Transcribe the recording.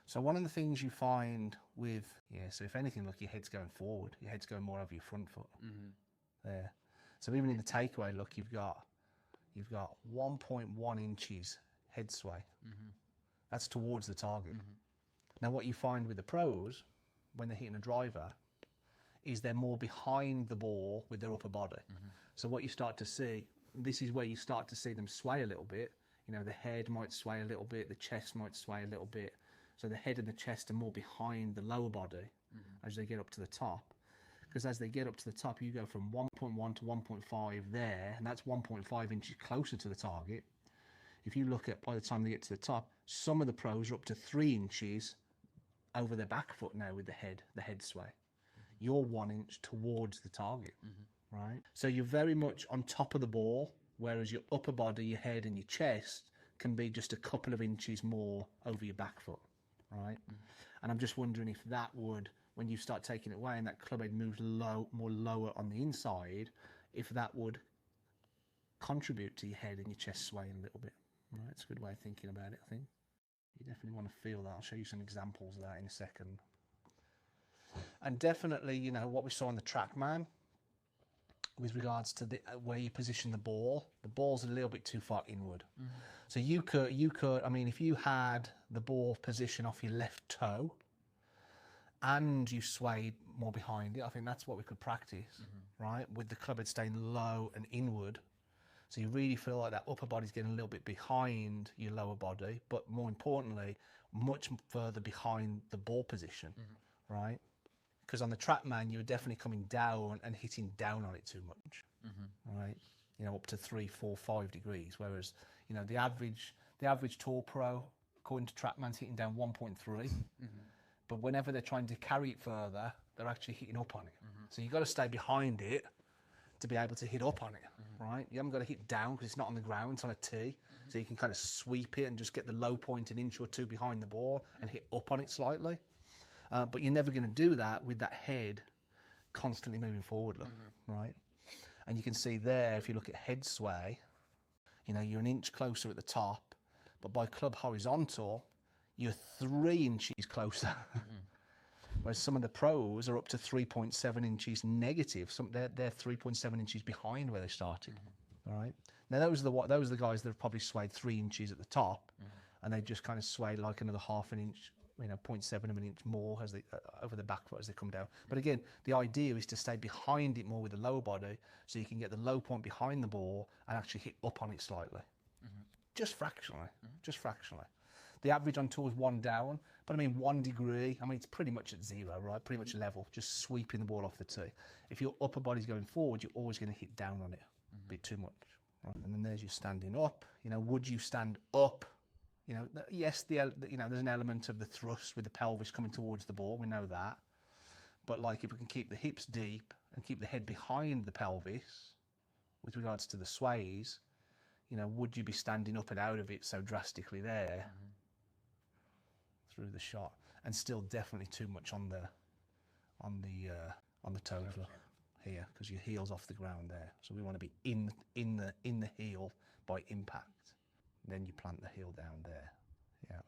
So one of the things you find with, so if anything, look, your head's going forward. Your head's going more over your front foot. There. So even in the takeaway, look, you've got 1.1 inches head sway. That's towards the target. Now what you find with the pros, when they're hitting a driver, is they're more behind the ball with their upper body. So what you start to see, this is where you start to see them sway a little bit. You know, the head might sway a little bit, the chest might sway a little bit. So the head and the chest are more behind the lower body as they get up to the top. Because as they get up to the top, you go from 1.1 to 1.5 there, and that's 1.5 inches closer to the target. If you look at, by the time they get to the top, some of the pros are up to 3 inches over their back foot now with the head sway. You're 1 inch towards the target, right? So you're very much on top of the ball, whereas your upper body, your head and your chest can be just a couple of inches more over your back foot, right? And I'm just wondering if that would, when you start taking it away and that club head moves more lower on the inside, if that would contribute to your head and your chest swaying a little bit, right? It's a good way of thinking about it, I think. You definitely want to feel that. I'll show you some examples of that in a second. And definitely, you know, what we saw on the TrackMan with regards to where you position the ball's a little bit too far inward. So you could, I mean, if you had the ball position off your left toe and you swayed more behind it, I think that's what we could practice, right? With the club head staying low and inward. So you really feel like that upper body's getting a little bit behind your lower body, but more importantly, much further behind the ball position, right? Because on the TrackMan, you're definitely coming down and hitting down on it too much, right? You know, up to 3, 4, 5 degrees. Whereas, you know, the average Tour Pro, according to TrackMan's hitting down 1.3. But whenever they're trying to carry it further, they're actually hitting up on it. So you've got to stay behind it to be able to hit up on it, right? You haven't got to hit down because it's not on the ground, it's on a tee. So you can kind of sweep it and just get the low point an inch or two behind the ball and hit up on it slightly. But you're never going to do that with that head constantly moving forward, look, right? And you can see there, if you look at head sway, you know, you're an inch closer at the top, but by club horizontal, you're 3 inches closer. Whereas some of the pros are up to 3.7 inches negative. They're 3.7 inches behind where they started. All right. Now those are the guys that have probably swayed 3 inches at the top, and they just kind of swayed like another half an inch, you know, 0.7 of an inch more as they over the back foot as they come down. But again, the idea is to stay behind it more with the lower body, so you can get the low point behind the ball and actually hit up on it slightly, just fractionally, just fractionally. The average on tour is 1 down, but I mean 1 degree. I mean, it's pretty much at zero, right? Pretty much level, just sweeping the ball off the tee. If your upper body's going forward, you're always going to hit down on it a bit too much, right? And then there's you standing up. You know, would you stand up? You know, yes, you know, there's an element of the thrust with the pelvis coming towards the ball. We know that. But like, if we can keep the hips deep and keep the head behind the pelvis with regards to the sways, you know, would you be standing up and out of it so drastically there through the shot? And still definitely too much on the toes here, because your heel's off the ground there. So we want to be in the heel by impact. Then you plant the heel down there. Yeah.